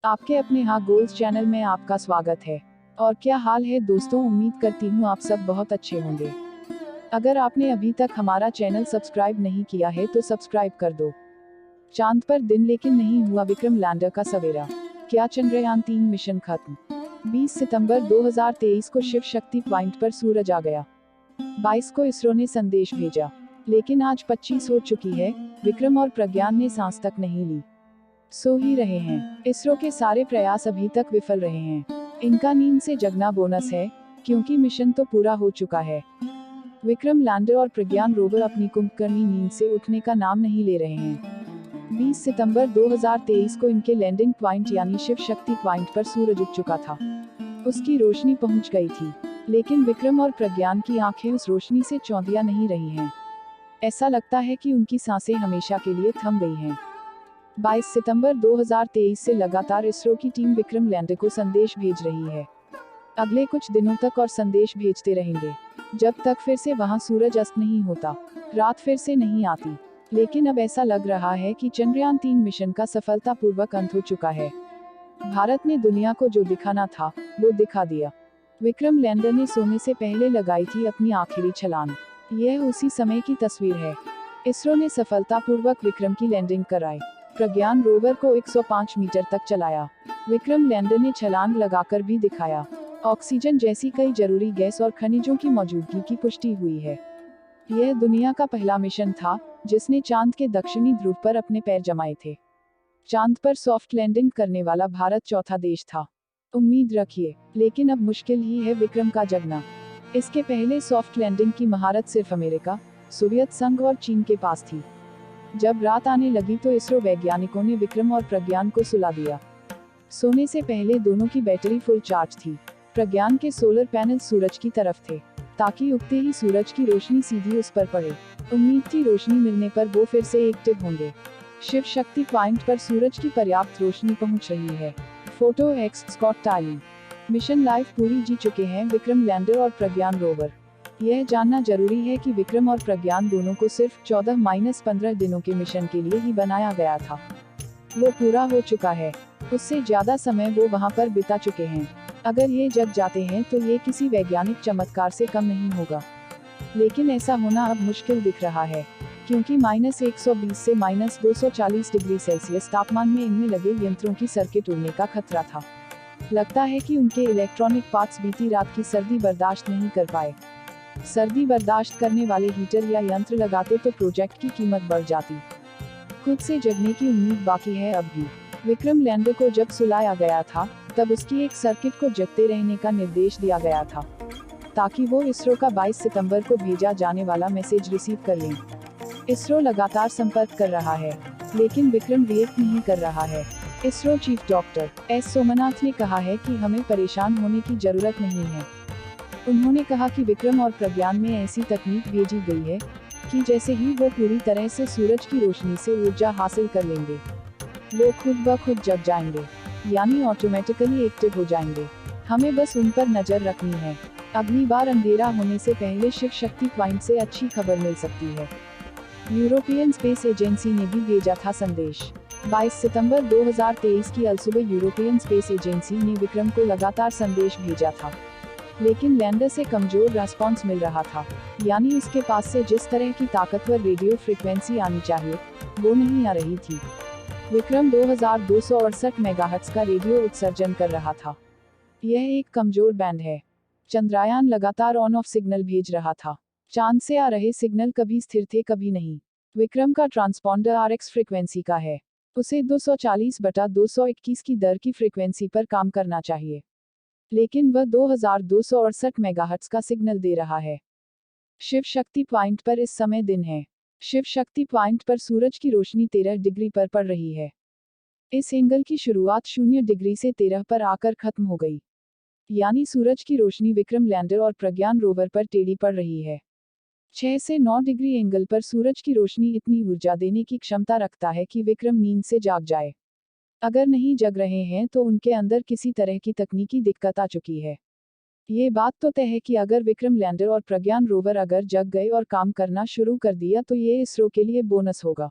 आपके अपने हाँ गोल्स चैनल में आपका स्वागत है। और क्या हाल है दोस्तों, उम्मीद करती हूँ आप सब बहुत अच्छे होंगे। अगर आपने अभी तक हमारा चैनल सब्सक्राइब नहीं किया है तो सब्सक्राइब कर दो। चांद पर दिन लेकिन नहीं हुआ विक्रम लैंडर का सवेरा। क्या चंद्रयान-3 मिशन खत्म। 20 सितंबर 2023 को शिव शक्ति पॉइंट पर सूरज आ गया। 22 को इसरो ने संदेश भेजा, लेकिन आज 25 हो चुकी है। विक्रम और प्रज्ञान ने सांस तक नहीं ली, सो ही रहे हैं। इसरो के सारे प्रयास अभी तक विफल रहे हैं। इनका नींद से जगना बोनस है, क्योंकि मिशन तो पूरा हो चुका है। विक्रम लैंडर और प्रज्ञान रोवर अपनी कुंभकर्णी नींद से उठने का नाम नहीं ले रहे हैं। 20 सितंबर 2023 को इनके लैंडिंग पॉइंट यानी शिव शक्ति पॉइंट पर सूरज उग चुका था। उसकी रोशनी पहुंच गई थी, लेकिन विक्रम और प्रज्ञान की आंखें उस रोशनी से चौंधिया नहीं रही हैं। ऐसा लगता है कि उनकी सांसें हमेशा के लिए थम गई हैं। 22 सितंबर 2023 से लगातार इसरो की टीम विक्रम लैंडर को संदेश भेज रही है। अगले कुछ दिनों तक और संदेश भेजते रहेंगे, जब तक फिर से वहां सूरज अस्त नहीं होता, रात फिर से नहीं आती। लेकिन अब ऐसा लग रहा है कि चंद्रयान-3 मिशन का सफलतापूर्वक अंत हो चुका है। भारत ने दुनिया को जो दिखाना था, वो दिखा दिया। विक्रम लैंडर ने सोने से पहले लगाई थी अपनी आखिरी छलांग। यह उसी समय की तस्वीर है। इसरो ने सफलतापूर्वक विक्रम की लैंडिंग कराई। प्रज्ञान रोवर को 105 मीटर तक चलाया। विक्रम लैंडर ने छलांग लगाकर भी दिखाया। ऑक्सीजन जैसी कई जरूरी गैस और खनिजों की मौजूदगी की पुष्टि हुई है। यह दुनिया का पहला मिशन था, जिसने चांद के दक्षिणी ध्रुव पर अपने पैर जमाए थे। चांद पर सॉफ्ट लैंडिंग करने वाला भारत चौथा देश था। उम्मीद रखिए, लेकिन अब मुश्किल ही है विक्रम का जगना। इसके पहले सॉफ्ट लैंडिंग की महारत सिर्फ अमेरिका, सोवियत संघ और चीन के पास थी। जब रात आने लगी तो इसरो वैज्ञानिकों ने विक्रम और प्रज्ञान को सुला दिया। सोने से पहले दोनों की बैटरी फुल चार्ज थी। प्रज्ञान के सोलर पैनल सूरज की तरफ थे, ताकि उगते ही सूरज की रोशनी सीधी उस पर पड़े। उम्मीद थी रोशनी मिलने पर वो फिर से एक्टिव होंगे। शिव शक्ति पॉइंट पर सूरज की पर्याप्त रोशनी पहुंच रही है। फोटो एक्स स्कॉट टाली। मिशन लाइफ पूरी जी चुके हैं विक्रम लैंडर और प्रज्ञान रोवर। यह जानना जरूरी है कि विक्रम और प्रज्ञान दोनों को सिर्फ 14-15 दिनों के मिशन के लिए ही बनाया गया था। वो पूरा हो चुका है। उससे ज्यादा समय वो वहां पर बिता चुके हैं। अगर ये जग जाते हैं तो ये किसी वैज्ञानिक चमत्कार से कम नहीं होगा। लेकिन ऐसा होना अब मुश्किल दिख रहा है, क्योंकि -120 से -240 डिग्री सेल्सियस तापमान में इनमें लगे यंत्रों की सर्किट उड़ने का खतरा था। लगता है कि उनके इलेक्ट्रॉनिक पार्ट्स बीती रात की सर्दी बर्दाश्त नहीं कर पाए। सर्दी बर्दाश्त करने वाले हीटर या यंत्र लगाते तो प्रोजेक्ट की कीमत बढ़ जाती। खुद से जगने की उम्मीद बाकी है अब भी। विक्रम लैंडर को जब सुलाया गया था, तब उसकी एक सर्किट को जगते रहने का निर्देश दिया गया था, ताकि वो इसरो का 22 सितंबर को भेजा जाने वाला मैसेज रिसीव कर लें। इसरो लगातार संपर्क कर रहा है, लेकिन विक्रम रिएक्ट नहीं कर रहा है। ISRO chief doctor S Somnath ने कहा है कि हमें परेशान होने की जरूरत नहीं है। उन्होंने कहा कि विक्रम और प्रज्ञान में ऐसी तकनीक भेजी गई है कि जैसे ही वो पूरी तरह से सूरज की रोशनी से ऊर्जा हासिल कर लेंगे, वो खुद ब खुद जग जाएंगे, यानी ऑटोमेटिकली एक्टिव हो जाएंगे। हमें बस उन पर नजर रखनी है। अगली बार अंधेरा होने से पहले शिव शक्ति पॉइंट से अच्छी खबर मिल सकती है। यूरोपियन स्पेस एजेंसी ने भी भेजा था संदेश। 22 सितंबर 2023 की अलसुबह यूरोपियन स्पेस एजेंसी ने विक्रम को लगातार संदेश भेजा था, लेकिन लैंडर से कमजोर रेस्पॉन्स मिल रहा था, यानी उसके पास से जिस तरह की ताकतवर रेडियो फ्रीक्वेंसी आनी चाहिए, वो नहीं आ रही थी। विक्रम 2268 मेगाहर्ट्ज का रेडियो उत्सर्जन कर रहा था। यह एक कमजोर बैंड है। चंद्रयान लगातार ऑन ऑफ सिग्नल भेज रहा था। चांद से आ रहे सिग्नल कभी स्थिर थे कभी नहीं। विक्रम का ट्रांसपॉन्डर आरएक्स फ्रीक्वेंसी का है। उसे 240/221 की दर की फ्रीक्वेंसी पर काम करना चाहिए, लेकिन वह 2268 मेगाहर्ट्ज का सिग्नल दे रहा है। शिव शक्ति पॉइंट पर इस समय दिन है। शिव शक्ति पॉइंट पर सूरज की रोशनी 13 डिग्री पर पड़ रही है। इस एंगल की शुरुआत 0 डिग्री से 13 पर आकर खत्म हो गई, यानी सूरज की रोशनी विक्रम लैंडर और प्रज्ञान रोवर पर टेढ़ी पड़ रही है। 6 से 9 डिग्री एंगल पर सूरज की रोशनी इतनी ऊर्जा देने की क्षमता रखता है कि विक्रम नींद से जाग जाए। अगर नहीं जग रहे हैं तो उनके अंदर किसी तरह की तकनीकी दिक्कत आ चुकी है। ये बात तो तय है कि अगर विक्रम लैंडर और प्रज्ञान रोवर अगर जग गए और काम करना शुरू कर दिया तो ये इसरो के लिए बोनस होगा।